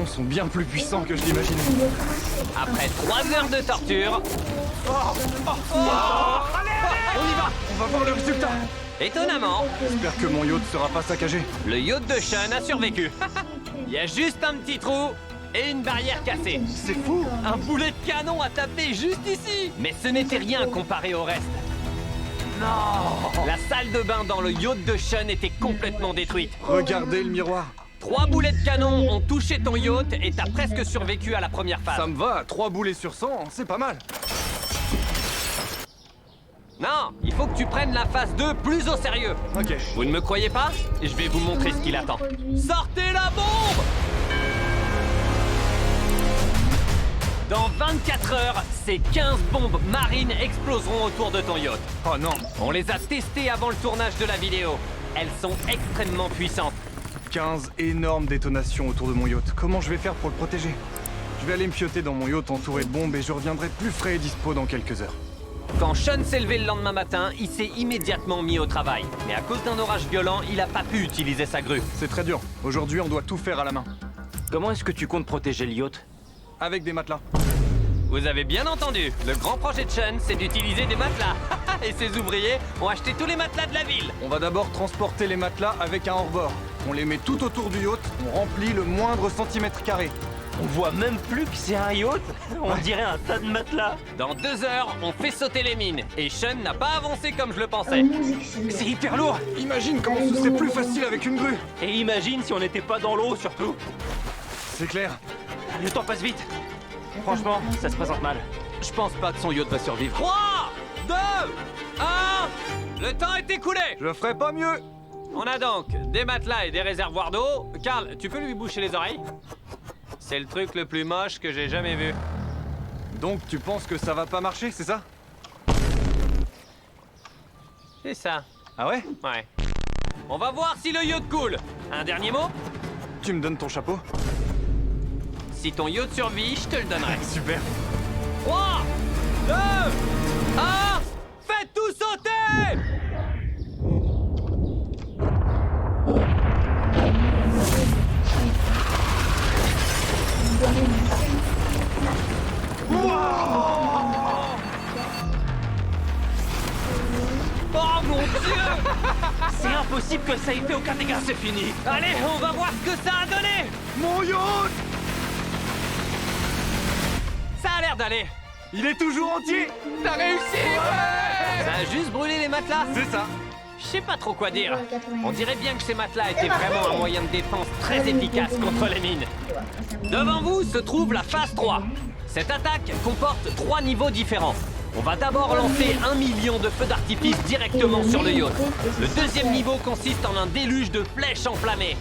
canons sont bien plus puissants que je l'imaginais. Après 3 heures de torture, On y va! On va voir le résultat! étonnamment, J'espère que mon yacht sera pas saccagé. le yacht de Sean a survécu. Il y a juste un petit trou et une barrière cassée. C'est fou! Un boulet de canon a tapé juste ici. Mais ce n'était rien comparé au reste. Non! La salle de bain dans le yacht de Sean était complètement détruite. Regardez le miroir. 3 boulets de canon ont touché ton yacht et t'as presque survécu à la première phase. Ça me va, 3 boulets sur 100, c'est pas mal. Non, il faut que tu prennes la phase 2 plus au sérieux. Ok. Vous ne me croyez pas? Je vais vous montrer ce qu'il attend. Sortez la bombe! Dans 24 heures, ces 15 bombes marines exploseront autour de ton yacht. Oh non! On les a testées avant le tournage de la vidéo. Elles sont extrêmement puissantes. 15 énormes détonations autour de mon yacht. Comment je vais faire pour le protéger? Je vais aller me fiotter dans mon yacht entouré de bombes et je reviendrai plus frais et dispo dans quelques heures. Quand Sean s'est levé le lendemain matin, il s'est immédiatement mis au travail. Mais à cause d'un orage violent, il n'a pas pu utiliser sa grue. C'est très dur. Aujourd'hui, on doit tout faire à la main. Comment est-ce que tu comptes protéger le yacht? Avec des matelas. Vous avez bien entendu, le grand projet de Sean, c'est d'utiliser des matelas. Et ses ouvriers ont acheté tous les matelas de la ville. On va d'abord transporter les matelas avec un hors-bord. On les met tout autour du yacht, on remplit le moindre centimètre carré. On voit même plus que c'est un yacht. On dirait un tas de matelas. Dans 2 heures, on fait sauter les mines. Et Sean n'a pas avancé comme je le pensais. C'est hyper lourd. Imagine comment ce serait plus facile avec une grue. Et imagine si on n'était pas dans l'eau, surtout. C'est clair. Le temps passe vite. Franchement, ça se présente mal. Je pense pas que son yacht va survivre. 3, 2, 1... Le temps est écoulé. Je ferai pas mieux. On a donc des matelas et des réservoirs d'eau. Carl, tu peux lui boucher les oreilles? C'est le truc le plus moche que j'ai jamais vu. Donc tu penses que ça va pas marcher, c'est ça? C'est ça. Ah ouais? Ouais. On va voir si le yacht coule. Un dernier mot? Tu me donnes ton chapeau? Si ton yacht survit, je te le donnerai. Super. 3, 2, 1... Faites tout sauter! Oh mon Dieu! C'est impossible que ça ait fait aucun dégât. C'est fini. Allez, on va voir ce que ça a donné! Mon yacht! Ça a l'air d'aller. Il est toujours entier! T'as réussi! Ça a juste brûlé les matelas. C'est ça. Je sais pas trop quoi dire. On dirait bien que ces matelas étaient vraiment un moyen de défense très efficace contre les mines. Devant vous se trouve la phase 3. Cette attaque comporte 3 niveaux différents. On va d'abord lancer 1 million de feux d'artifice directement sur le yacht. Le deuxième niveau consiste en un déluge de flèches enflammées.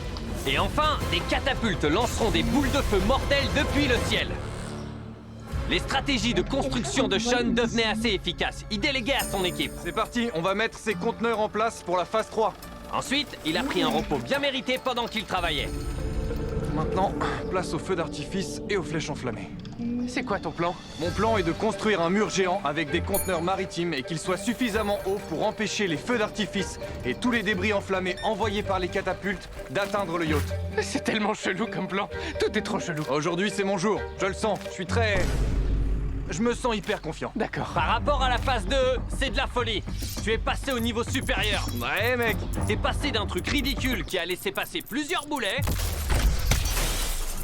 Et enfin, des catapultes lanceront des boules de feu mortelles depuis le ciel. Les stratégies de construction de Sean devenaient assez efficaces. Il déléguait à son équipe. C'est parti, on va mettre ces conteneurs en place pour la phase 3. Ensuite, il a pris un repos bien mérité pendant qu'il travaillait. Maintenant, place aux feux d'artifice et aux flèches enflammées. C'est quoi ton plan? Mon plan est de construire un mur géant avec des conteneurs maritimes et qu'il soit suffisamment haut pour empêcher les feux d'artifice et tous les débris enflammés envoyés par les catapultes d'atteindre le yacht. C'est tellement chelou comme plan. Tout est trop chelou. Aujourd'hui, c'est mon jour. Je le sens. Je suis très... Je me sens hyper confiant. D'accord. Par rapport à la phase 2, c'est de la folie. Tu es passé au niveau supérieur. Ouais, mec. T'es passé d'un truc ridicule qui a laissé passer plusieurs boulets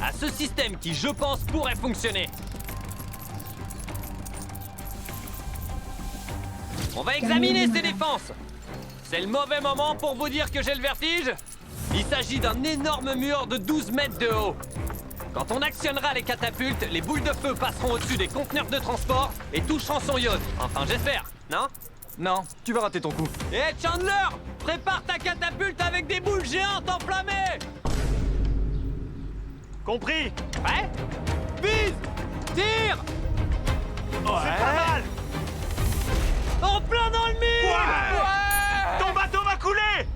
à ce système qui, je pense, pourrait fonctionner. On va examiner ses défenses. C'est le mauvais moment pour vous dire que j'ai le vertige. Il s'agit d'un énorme mur de 12 mètres de haut. Quand on actionnera les catapultes, les boules de feu passeront au-dessus des conteneurs de transport et toucheront son yacht. Enfin, j'espère, non? Non, tu vas rater ton coup. Hé, Chandler! Prépare ta catapulte avec des boules géantes enflammées! Compris. Prêt? Vise! Tire! C'est pas mal. En plein dans le mille! Ouais. Ton bateau va couler.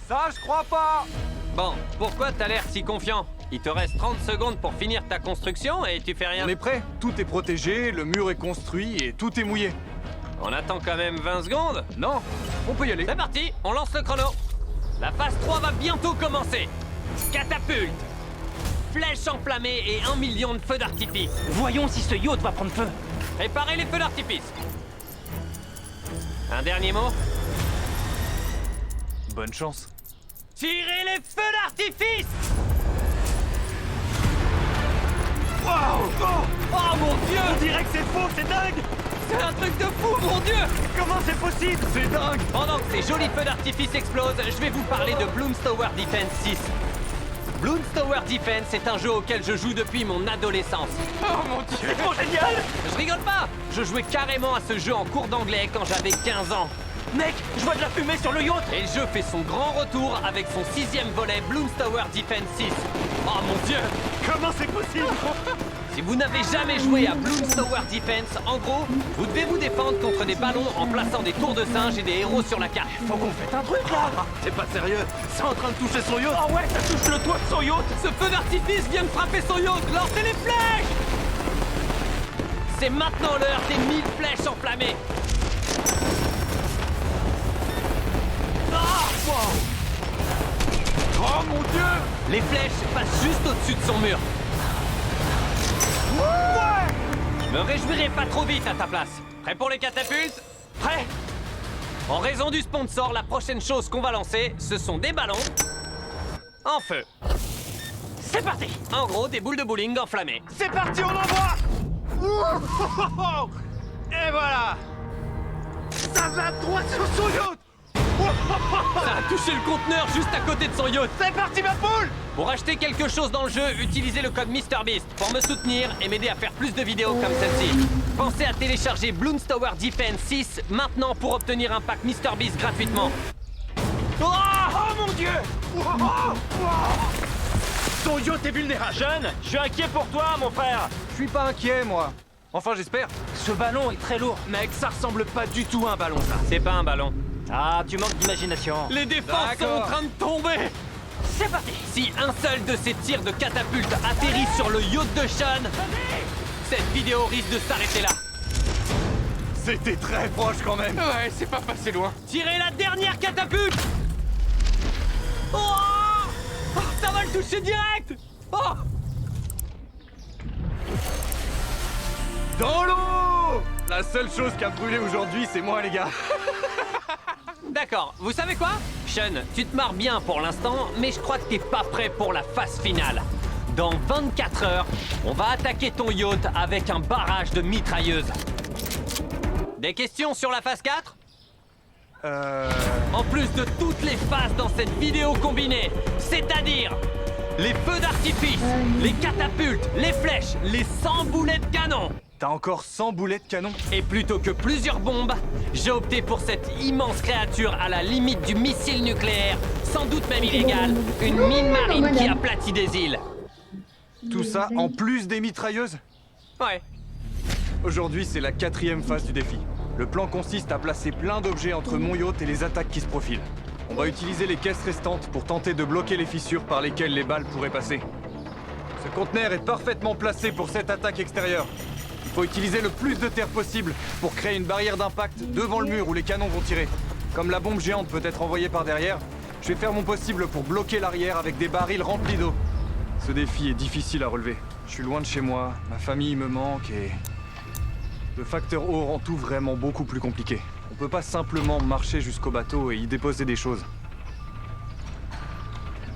Ça, je crois pas. Bon, pourquoi t'as l'air si confiant? Il te reste 30 secondes pour finir ta construction et tu fais rien. On est prêt. Tout est protégé, le mur est construit et tout est mouillé. On attend quand même 20 secondes. Non, on peut y aller. C'est parti, on lance le chrono. La phase 3 va bientôt commencer. Catapulte! flèches enflammées et 1 million de feux d'artifice. Voyons si ce yacht va prendre feu. Préparez les feux d'artifice. Un dernier mot? Bonne chance. Tirez les feux d'artifice! Wow! Oh mon Dieu! On dirait que c'est faux, c'est dingue! C'est un truc de fou, mon Dieu! Comment c'est possible? C'est dingue! Pendant que ces jolis feux d'artifice explosent, je vais vous parler de Bloons Tower Defense 6. Bloons Tower Defense est un jeu auquel je joue depuis mon adolescence. Oh mon Dieu! C'est trop génial! Je rigole pas! Je jouais carrément à ce jeu en cours d'anglais quand j'avais 15 ans. Mec, je vois de la fumée sur le yacht! Et le jeu fait son grand retour avec son 6e volet Bloons Tower Defense 6. Oh mon Dieu! Comment c'est possible? Si vous n'avez jamais joué à Bloons Tower Defense, en gros, vous devez vous défendre contre des ballons en plaçant des tours de singe et des héros sur la carte. Faut qu'on fasse un truc là! T'es pas sérieux? C'est en train de toucher son yacht? Oh ouais, ça touche le toit de son yacht! Ce feu d'artifice vient de frapper son yacht! Lancez les flèches! C'est maintenant l'heure des 1000 flèches enflammées! Oh mon Dieu! Les flèches passent juste au-dessus de son mur. Je me réjouirais pas trop vite à ta place. Prêt pour les catapultes? Prêt? En raison du sponsor, la prochaine chose qu'on va lancer, ce sont des ballons en feu. C'est parti! En gros, des boules de bowling enflammées. C'est parti, on envoie! Et voilà! Ça va droit sur son yacht! Ça a touché le conteneur juste à côté de son yacht. C'est parti, ma poule! Pour acheter quelque chose dans le jeu, utilisez le code MrBeast pour me soutenir et m'aider à faire plus de vidéos comme celle-ci. Pensez à télécharger Bloons Tower Defense 6 maintenant pour obtenir un pack MrBeast gratuitement. Oh mon Dieu! Ton yacht est vulnérable! Jeune, je suis inquiet pour toi, mon frère! Je suis pas inquiet, moi. Enfin, j'espère. Ce ballon est très lourd. Mec, ça ressemble pas du tout à un ballon, ça. C'est pas un ballon. Ah, tu manques d'imagination. Les défenses sont en train de tomber. C'est parti! Si un seul de ces tirs de catapulte atterrit sur le yacht de Sean, cette vidéo risque de s'arrêter là. C'était très proche quand même. Ouais, c'est pas passé loin. Tirez la dernière catapulte. Oh, ça va le toucher direct. Oh, Dans l'eau! La seule chose qui a brûlé aujourd'hui, c'est moi, les gars. d'accord, vous savez quoi? Sean, tu te marres bien pour l'instant, mais je crois que t'es pas prêt pour la phase finale. Dans 24 heures, on va attaquer ton yacht avec un barrage de mitrailleuses. Des questions sur la phase 4? En plus de toutes les phases dans cette vidéo combinée, c'est-à-dire les feux d'artifice, les catapultes, les flèches, les 100 boulets de canon. T'as encore 100 boulets de canon? Et plutôt que plusieurs bombes, j'ai opté pour cette immense créature à la limite du missile nucléaire, sans doute même illégale, une mine marine qui aplatit des îles. Tout ça en plus des mitrailleuses? Ouais. Aujourd'hui, c'est la 4e phase du défi. Le plan consiste à placer plein d'objets entre mon yacht et les attaques qui se profilent. On va utiliser les caisses restantes pour tenter de bloquer les fissures par lesquelles les balles pourraient passer. Ce conteneur est parfaitement placé pour cette attaque extérieure. Il faut utiliser le plus de terre possible pour créer une barrière d'impact devant le mur où les canons vont tirer. Comme la bombe géante peut être envoyée par derrière, je vais faire mon possible pour bloquer l'arrière avec des barils remplis d'eau. Ce défi est difficile à relever. Je suis loin de chez moi, ma famille me manque et... le facteur eau rend tout vraiment beaucoup plus compliqué. On peut pas simplement marcher jusqu'au bateau et y déposer des choses.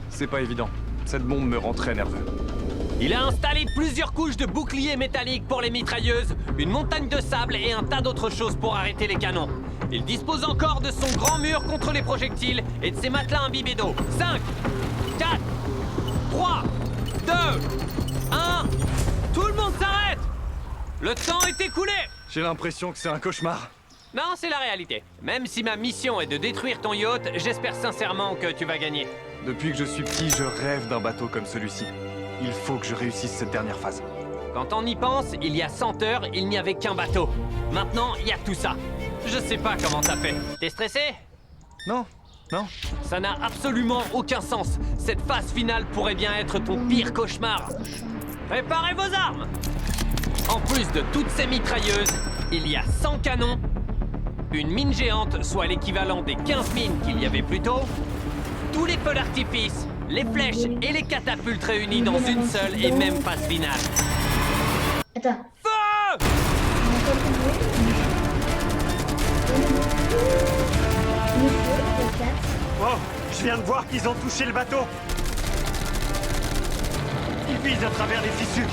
C'est pas évident. Cette bombe me rend très nerveux. Il a installé plusieurs couches de boucliers métalliques pour les mitrailleuses, une montagne de sable et un tas d'autres choses pour arrêter les canons. Il dispose encore de son grand mur contre les projectiles et de ses matelas imbibés d'eau. 5, 4, 3, 2, 1... Tout le monde s'arrête! Le temps est écoulé! J'ai l'impression que c'est un cauchemar. Non, c'est la réalité. Même si ma mission est de détruire ton yacht, j'espère sincèrement que tu vas gagner. Depuis que je suis petit, je rêve d'un bateau comme celui-ci. Il faut que je réussisse cette dernière phase. Quand on y pense, il y a 100 heures, il n'y avait qu'un bateau. Maintenant, il y a tout ça. Je sais pas comment t'as fait. T'es stressé? Non, non. Ça n'a absolument aucun sens. Cette phase finale pourrait bien être ton pire cauchemar. Préparez vos armes! En plus de toutes ces mitrailleuses, il y a 100 canons, une mine géante, soit l'équivalent des 15 mines qu'il y avait plus tôt, tous les feux d'artifice, les flèches et les catapultes réunies dans une seule et même phase finale. Attends. Feu! Oh, je viens de voir qu'ils ont touché le bateau. Ils visent à travers les fissures.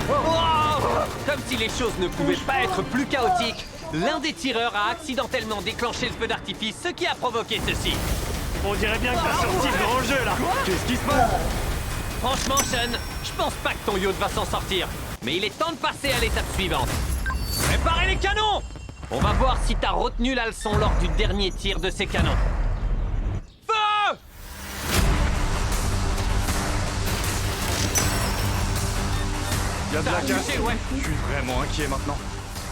Wow! Comme si les choses ne pouvaient pas être plus chaotiques, l'un des tireurs a accidentellement déclenché le feu d'artifice, ce qui a provoqué ceci. On dirait bien que t'as sorti le grand jeu, là. Qu'est-ce qui se passe? Franchement, Sean, je pense pas que ton yacht va s'en sortir. Mais il est temps de passer à l'étape suivante. Préparez les canons! On va voir si t'as retenu la leçon lors du dernier tir de ces canons. Feu! Il y a de Ça la a casse. touché, ouais. Je suis vraiment inquiet maintenant.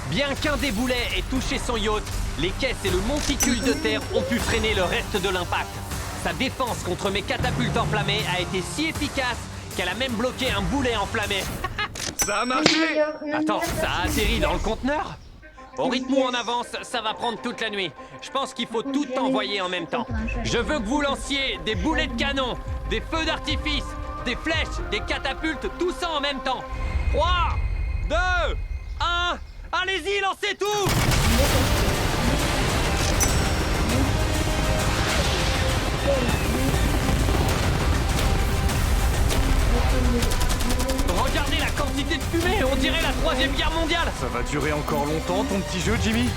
Bien qu'un des boulets ait touché son yacht, les caisses et le monticule de terre ont pu freiner le reste de l'impact. Sa défense contre mes catapultes enflammées a été si efficace qu'elle a même bloqué un boulet enflammé. Ça a marché! Attends, ça a atterri dans le conteneur? Au rythme où on avance, ça va prendre toute la nuit. Je pense qu'il faut tout envoyer en même temps. Je veux que vous lanciez des boulets de canon, des feux d'artifice, des flèches, des catapultes, tout ça en même temps. 3, 2, 1, allez-y, lancez tout! Regardez la quantité de fumée, on dirait la Troisième Guerre mondiale. Ça va durer encore longtemps ton petit jeu, Jimmy?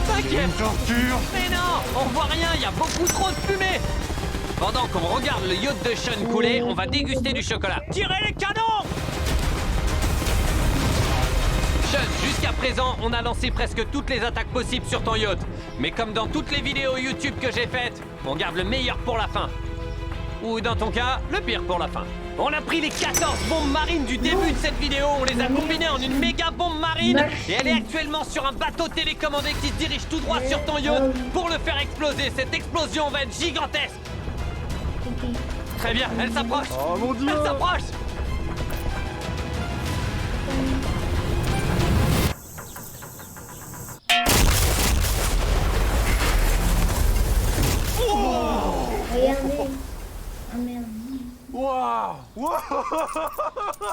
T'inquiète. Une torture! Mais non, on voit rien, il y a beaucoup trop de fumée. Pendant qu'on regarde le yacht de Sean couler, on va déguster du chocolat. Tirez les canons! Sean, jusqu'à présent, on a lancé presque toutes les attaques possibles sur ton yacht. Mais comme dans toutes les vidéos YouTube que j'ai faites, on garde le meilleur pour la fin. Ou dans ton cas, le pire pour la fin. On a pris les 14 bombes marines du début de cette vidéo, on les a combinées en une méga bombe marine et elle est actuellement sur un bateau télécommandé qui se dirige tout droit sur ton yacht pour le faire exploser. Cette explosion va être gigantesque. Très bien, elle s'approche. Oh mon Dieu! Elle s'approche. Regardez. Oh merde. Waouh!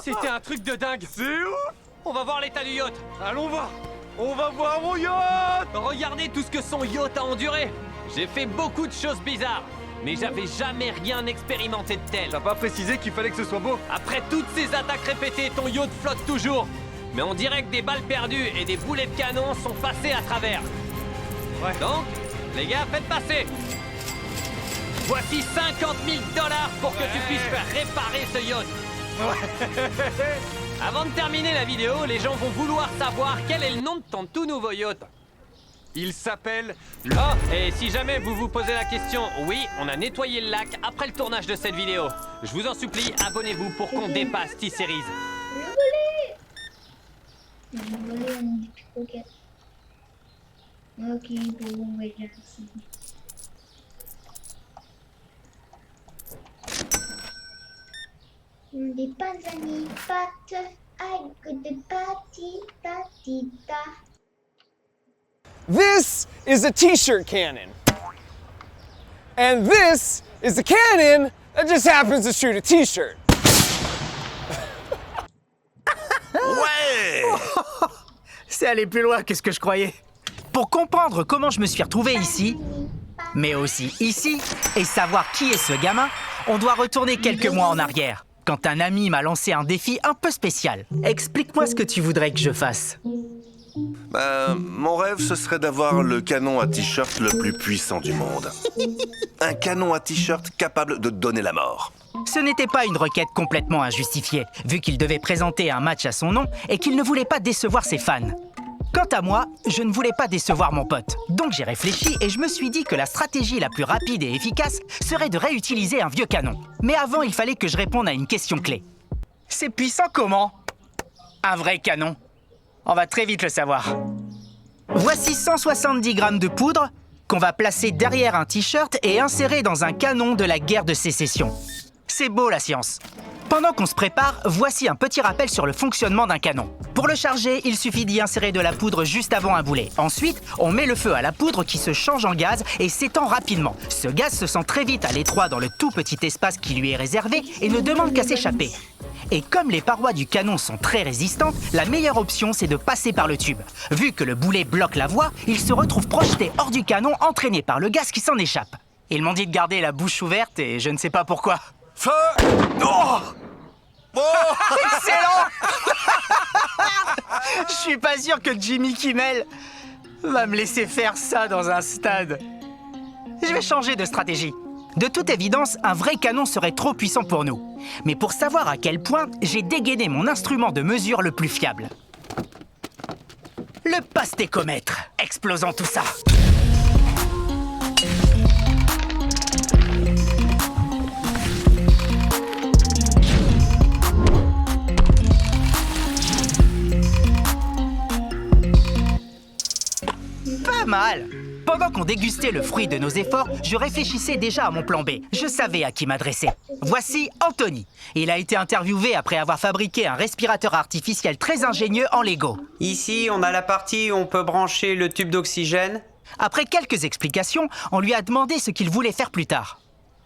C'était un truc de dingue. C'est ouf! On va voir l'état du yacht. Allons voir! On va voir mon yacht! Regardez tout ce que son yacht a enduré. J'ai fait beaucoup de choses bizarres, mais j'avais jamais rien expérimenté de tel. T'as pas précisé qu'il fallait que ce soit beau? Après toutes ces attaques répétées, ton yacht flotte toujours. Mais on dirait que des balles perdues et des boulets de canon sont passés à travers. Ouais. Donc, les gars, faites passer. Voici 50 000 $ pour que tu puisses faire réparer ce yacht. Avant de terminer la vidéo, les gens vont vouloir savoir quel est le nom de ton tout nouveau yacht. Il s'appelle... Oh, et si jamais vous vous posez la question, oui, on a nettoyé le lac après le tournage de cette vidéo. Je vous en supplie, abonnez-vous pour qu'on dépasse T-Series. Le volet, on dit pickpocket. Ok, bon, on va y aller. Des panzani pattes, aïe que des patita tita. This is a t-shirt cannon. And this is a cannon that just happens to shoot a t-shirt. Ouais! C'est aller plus loin que ce que je croyais. Pour comprendre comment je me suis retrouvé ici, mais aussi ici, et savoir qui est ce gamin, on doit retourner quelques mois en arrière, quand un ami m'a lancé un défi un peu spécial. Explique-moi ce que tu voudrais que je fasse. Mon rêve, ce serait d'avoir le canon à t-shirt le plus puissant du monde. Un canon à t-shirt capable de donner la mort. Ce n'était pas une requête complètement injustifiée, vu qu'il devait présenter un match à son nom et qu'il ne voulait pas décevoir ses fans. Quant à moi, je ne voulais pas décevoir mon pote. Donc j'ai réfléchi et je me suis dit que la stratégie la plus rapide et efficace serait de réutiliser un vieux canon. Mais avant, il fallait que je réponde à une question clé. C'est puissant comment? Un vrai canon? On va très vite le savoir. Voici 170 grammes de poudre qu'on va placer derrière un t-shirt et insérer dans un canon de la guerre de sécession. C'est beau la science. Pendant qu'on se prépare, voici un petit rappel sur le fonctionnement d'un canon. Pour le charger, il suffit d'y insérer de la poudre juste avant un boulet. Ensuite, on met le feu à la poudre qui se change en gaz et s'étend rapidement. Ce gaz se sent très vite à l'étroit dans le tout petit espace qui lui est réservé et ne demande qu'à s'échapper. Et comme les parois du canon sont très résistantes, la meilleure option c'est de passer par le tube. Vu que le boulet bloque la voie, il se retrouve projeté hors du canon, entraîné par le gaz qui s'en échappe. Ils m'ont dit de garder la bouche ouverte et je ne sais pas pourquoi. Feu! Oh! Oh! Excellent. Je suis pas sûr que Jimmy Kimmel va me laisser faire ça dans un stade. Je vais changer de stratégie. De toute évidence, un vrai canon serait trop puissant pour nous. Mais pour savoir à quel point, j'ai dégainé mon instrument de mesure le plus fiable. Le pastécomètre. Explosons tout ça. Pas mal. Pendant qu'on dégustait le fruit de nos efforts, je réfléchissais déjà à mon plan B. Je savais à qui m'adresser. Voici Anthony. Il a été interviewé après avoir fabriqué un respirateur artificiel très ingénieux en Lego. Ici, on a la partie où on peut brancher le tube d'oxygène. Après quelques explications, on lui a demandé ce qu'il voulait faire plus tard.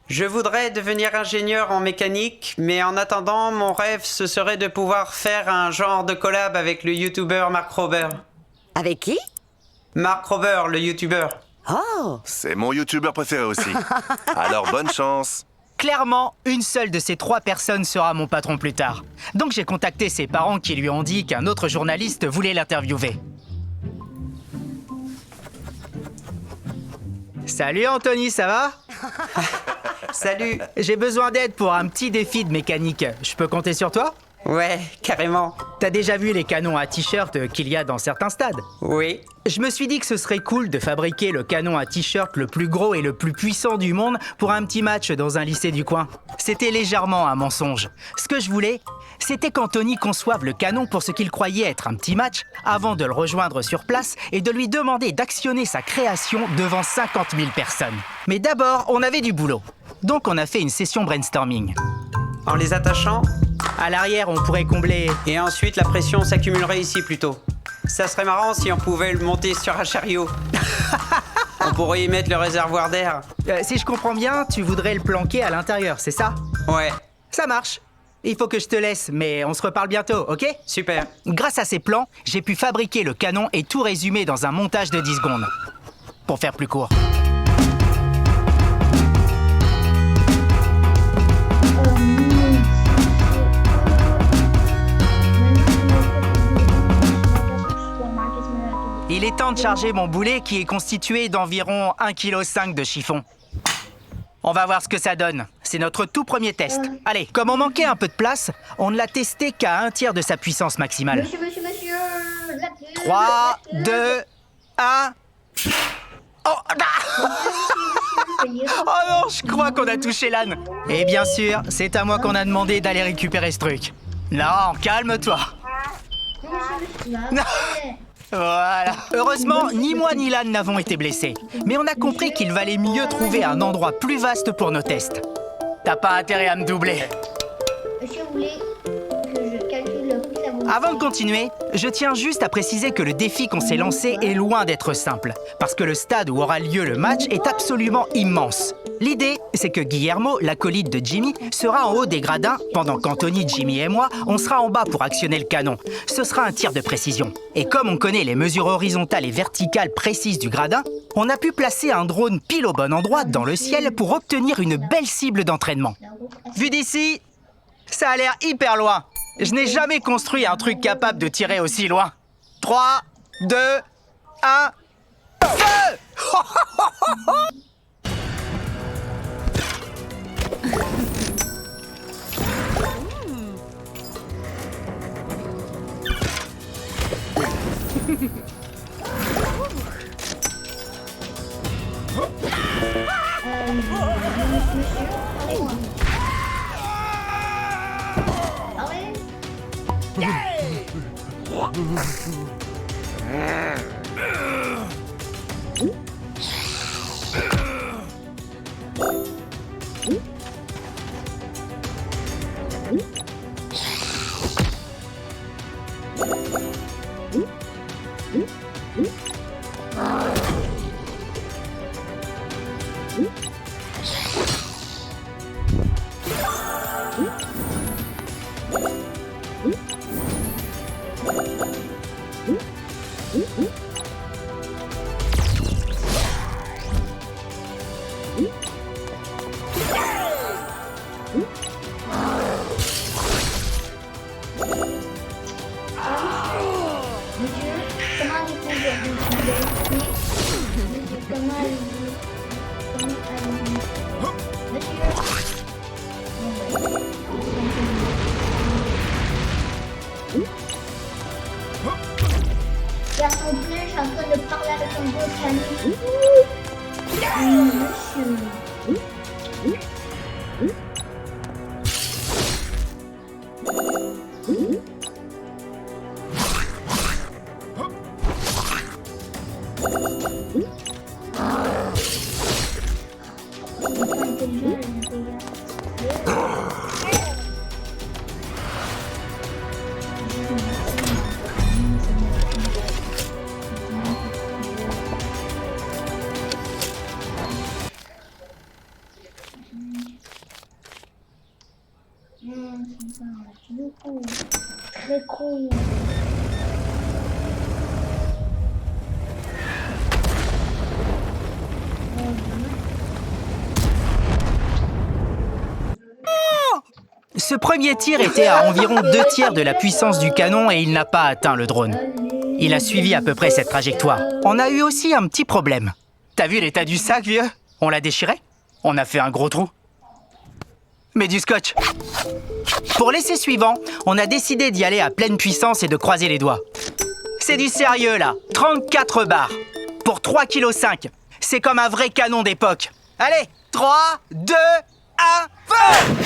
Je voudrais devenir ingénieur en mécanique, mais en attendant, mon rêve, ce serait de pouvoir faire un genre de collab avec le youtubeur Mark Rober. Avec qui? Mark Rober, le youtubeur. Oh! C'est mon youtubeur préféré aussi. Alors bonne chance. Clairement, une seule de ces 3 personnes sera mon patron plus tard. Donc j'ai contacté ses parents qui lui ont dit qu'un autre journaliste voulait l'interviewer. Salut Anthony, ça va? Salut. J'ai besoin d'aide pour un petit défi de mécanique. Je peux compter sur toi? Ouais, carrément. T'as déjà vu les canons à t-shirt qu'il y a dans certains stades? Oui. Je me suis dit que ce serait cool de fabriquer le canon à t-shirt le plus gros et le plus puissant du monde pour un petit match dans un lycée du coin. C'était légèrement un mensonge. Ce que je voulais, c'était qu'Anthony conçoive le canon pour ce qu'il croyait être un petit match avant de le rejoindre sur place et de lui demander d'actionner sa création devant 50 000 personnes. Mais d'abord, on avait du boulot. Donc on a fait une session brainstorming. En les attachant, À l'arrière, on pourrait combler... et ensuite la pression s'accumulerait ici plutôt. Ça serait marrant si on pouvait le monter sur un chariot. On pourrait y mettre le réservoir d'air. si je comprends bien, tu voudrais le planquer à l'intérieur, c'est ça? Ouais, Ça marche. Il faut que je te laisse, mais on se reparle bientôt, ok? super. Grâce à ces plans, j'ai pu fabriquer le canon et tout résumer dans un montage de 10 secondes. Pour faire plus court. Il est temps de charger mon boulet qui est constitué d'environ 1,5 kg de chiffon. On va voir ce que ça donne. C'est notre tout premier test. Allez, comme on manquait un peu de place, on ne l'a testé qu'à 1/3 de sa puissance maximale. Monsieur, 3, 2, 1... Oh, ah oh non, je crois qu'on a touché l'âne. Et bien sûr, c'est à moi qu'on a demandé d'aller récupérer ce truc. Non, calme-toi. Voilà. Heureusement, ni moi ni l'âne n'avons été blessés. Mais on a compris qu'il valait mieux trouver un endroit plus vaste pour nos tests. T'as pas intérêt à me doubler. Monsieur, vous voulez que je calcule le prix, ça vous... Avant de continuer, je tiens juste à préciser que le défi qu'on s'est lancé est loin d'être simple. Parce que le stade où aura lieu le match est absolument immense. L'idée, c'est que Guillermo, l'acolyte de Jimmy, sera en haut des gradins, pendant qu'Anthony, Jimmy et moi, on sera en bas pour actionner le canon. Ce sera un tir de précision. Et comme on connaît les mesures horizontales et verticales précises du gradin, on a pu placer un drone pile au bon endroit dans le ciel pour obtenir une belle cible d'entraînement. Vu d'ici, ça a l'air hyper loin. Je n'ai jamais construit un truc capable de tirer aussi loin. 3, 2, 1... Feu! Garçon bleu, je suis en train de parler avec un gros canon. Monsieur. Très cool. Ce premier tir était à environ 2/3 de la puissance du canon et il n'a pas atteint le drone. Il a suivi à peu près cette trajectoire. On a eu aussi un petit problème. T'as vu l'état du sac, vieux? On l'a déchiré? On a fait un gros trou. Mais du scotch. Pour l'essai suivant, on a décidé d'y aller à pleine puissance et de croiser les doigts. C'est du sérieux là, 34 barres pour 3,5 kg. C'est comme un vrai canon d'époque. Allez, 3, 2, 1, feu!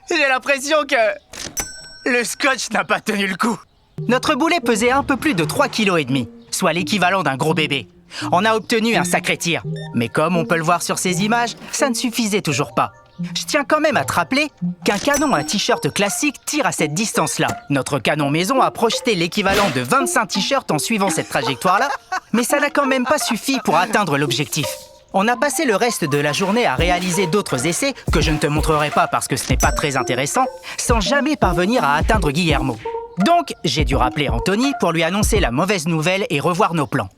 J'ai l'impression que le scotch n'a pas tenu le coup. Notre boulet pesait un peu plus de 3,5 kg, soit l'équivalent d'un gros bébé. On a obtenu un sacré tir. Mais comme on peut le voir sur ces images, ça ne suffisait toujours pas. Je tiens quand même à te rappeler qu'un canon à t-shirt classique tire à cette distance-là. Notre canon maison a projeté l'équivalent de 25 t-shirts en suivant cette trajectoire-là, mais ça n'a quand même pas suffi pour atteindre l'objectif. On a passé le reste de la journée à réaliser d'autres essais, que je ne te montrerai pas parce que ce n'est pas très intéressant, sans jamais parvenir à atteindre Guillermo. Donc, j'ai dû rappeler Anthony pour lui annoncer la mauvaise nouvelle et revoir nos plans.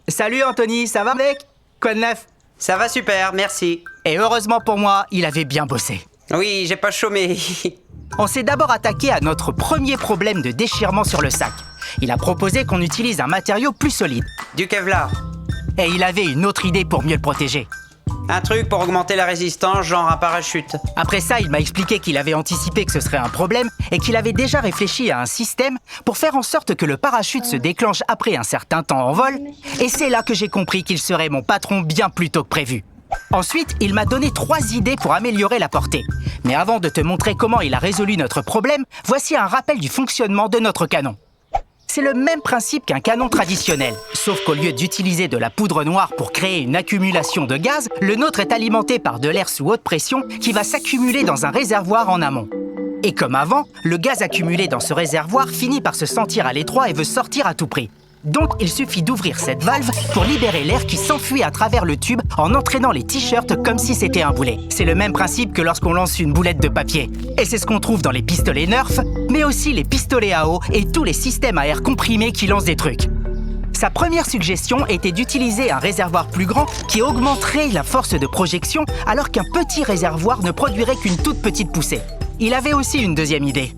Salut Anthony, ça va mec? Quoi de neuf? Ça va super, merci. Et heureusement pour moi, il avait bien bossé. Oui, j'ai pas chômé. On s'est d'abord attaqué à notre premier problème de déchirement sur le sac. Il a proposé qu'on utilise un matériau plus solide. Du Kevlar. Et il avait une autre idée pour mieux le protéger. Un truc pour augmenter la résistance, genre un parachute. Après ça, il m'a expliqué qu'il avait anticipé que ce serait un problème et qu'il avait déjà réfléchi à un système pour faire en sorte que le parachute se déclenche après un certain temps en vol. Et c'est là que j'ai compris qu'il serait mon patron bien plus tôt que prévu. Ensuite, il m'a donné 3 idées pour améliorer la portée. Mais avant de te montrer comment il a résolu notre problème, voici un rappel du fonctionnement de notre canon. C'est le même principe qu'un canon traditionnel, sauf qu'au lieu d'utiliser de la poudre noire pour créer une accumulation de gaz, le nôtre est alimenté par de l'air sous haute pression qui va s'accumuler dans un réservoir en amont. Et comme avant, le gaz accumulé dans ce réservoir finit par se sentir à l'étroit et veut sortir à tout prix. Donc, il suffit d'ouvrir cette valve pour libérer l'air qui s'enfuit à travers le tube en entraînant les t-shirts comme si c'était un boulet. C'est le même principe que lorsqu'on lance une boulette de papier. Et c'est ce qu'on trouve dans les pistolets Nerf, mais aussi les pistolets à eau et tous les systèmes à air comprimé qui lancent des trucs. Sa première suggestion était d'utiliser un réservoir plus grand qui augmenterait la force de projection alors qu'un petit réservoir ne produirait qu'une toute petite poussée. Il avait aussi une deuxième idée.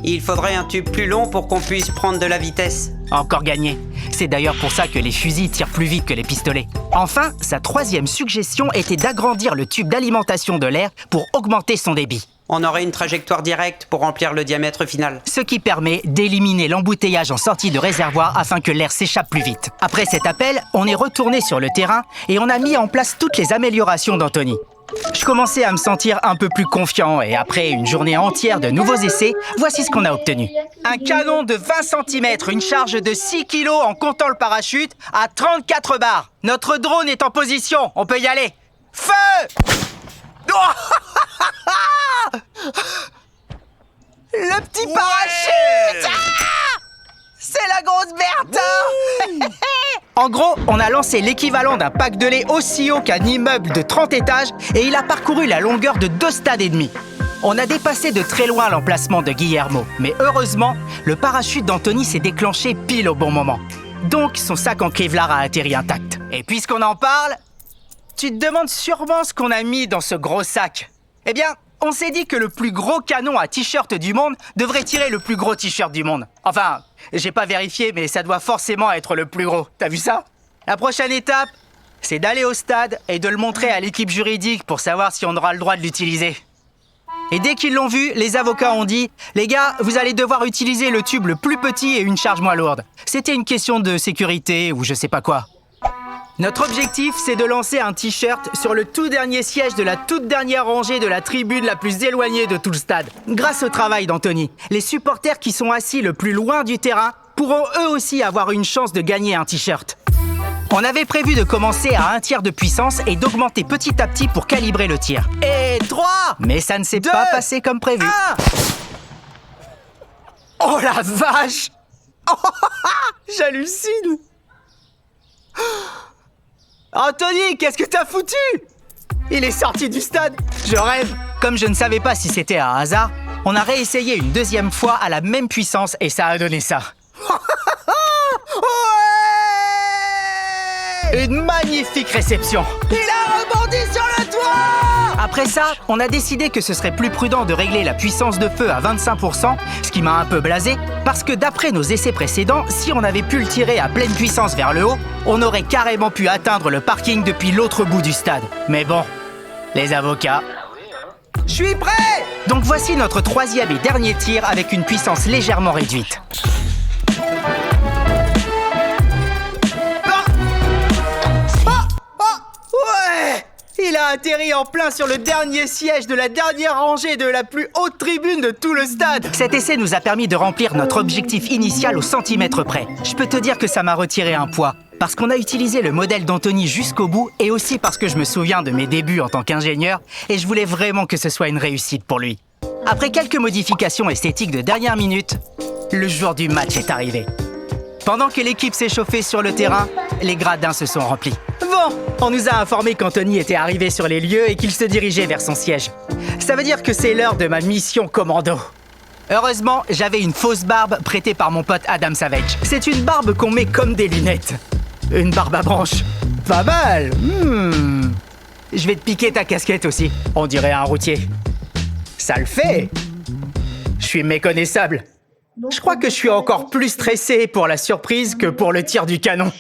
Il faudrait un tube plus long pour qu'on puisse prendre de la vitesse. Encore gagné. C'est d'ailleurs pour ça que les fusils tirent plus vite que les pistolets. Enfin, sa troisième suggestion était d'agrandir le tube d'alimentation de l'air pour augmenter son débit. On aurait une trajectoire directe pour remplir le diamètre final. Ce qui permet d'éliminer l'embouteillage en sortie de réservoir afin que l'air s'échappe plus vite. Après cet appel, on est retourné sur le terrain et on a mis en place toutes les améliorations d'Anthony. Je commençais à me sentir un peu plus confiant et après une journée entière de nouveaux essais, voici ce qu'on a obtenu. Un canon de 20 cm, une charge de 6 kg en comptant le parachute, à 34 barres. Notre drone est en position, on peut y aller. Feu! Le petit parachute! Ah, c'est la grosse Bertha! En gros, on a lancé l'équivalent d'un pack de lait aussi haut qu'un immeuble de 30 étages et il a parcouru la longueur de 2 stades et demi. On a dépassé de très loin l'emplacement de Guillermo, mais heureusement, le parachute d'Anthony s'est déclenché pile au bon moment. Donc, son sac en Kevlar a atterri intact. Et puisqu'on en parle, tu te demandes sûrement ce qu'on a mis dans ce gros sac. Eh bien, on s'est dit que le plus gros canon à t-shirt du monde devrait tirer le plus gros t-shirt du monde. Enfin, j'ai pas vérifié, mais ça doit forcément être le plus gros. T'as vu ça? La prochaine étape, c'est d'aller au stade et de le montrer à l'équipe juridique pour savoir si on aura le droit de l'utiliser. Et dès qu'ils l'ont vu, les avocats ont dit « Les gars, vous allez devoir utiliser le tube le plus petit et une charge moins lourde. » C'était une question de sécurité ou je sais pas quoi. Notre objectif, c'est de lancer un t-shirt sur le tout dernier siège de la toute dernière rangée de la tribune la plus éloignée de tout le stade. Grâce au travail d'Anthony, les supporters qui sont assis le plus loin du terrain pourront eux aussi avoir une chance de gagner un t-shirt. On avait prévu de commencer à 1 tiers de puissance et d'augmenter petit à petit pour calibrer le tir. Et 3! Mais ça ne s'est pas passé comme prévu. 1. Oh la vache! Oh, j'hallucine! Anthony, qu'est-ce que t'as foutu? Il est sorti du stade. Je rêve. Comme je ne savais pas si c'était un hasard, on a réessayé une 2e fois à la même puissance et ça a donné ça. Une magnifique réception. Il a rebondi sur le toit! Après ça, on a décidé que ce serait plus prudent de régler la puissance de feu à 25%, ce qui m'a un peu blasé, parce que d'après nos essais précédents, si on avait pu le tirer à pleine puissance vers le haut, on aurait carrément pu atteindre le parking depuis l'autre bout du stade. Mais bon, les avocats... Je suis prêt! Donc voici notre 3e et dernier tir avec une puissance légèrement réduite. Ouais! Il a atterri en plein sur le dernier siège de la dernière rangée de la plus haute tribune de tout le stade. Cet essai nous a permis de remplir notre objectif initial au centimètre près. Je peux te dire que ça m'a retiré un poids. Parce qu'on a utilisé le modèle d'Anthony jusqu'au bout et aussi parce que je me souviens de mes débuts en tant qu'ingénieur et je voulais vraiment que ce soit une réussite pour lui. Après quelques modifications esthétiques de dernière minute, le jour du match est arrivé. Pendant que l'équipe s'échauffait sur le terrain, les gradins se sont remplis. Bon, on nous a informé qu'Anthony était arrivé sur les lieux et qu'il se dirigeait vers son siège. Ça veut dire que c'est l'heure de ma mission commando. Heureusement, j'avais une fausse barbe prêtée par mon pote Adam Savage. C'est une barbe qu'on met comme des lunettes. Une barbe à branches. Pas mal. Je vais te piquer ta casquette aussi. On dirait un routier. Ça le fait. Je suis méconnaissable. Je crois que je suis encore plus stressé pour la surprise que pour le tir du canon.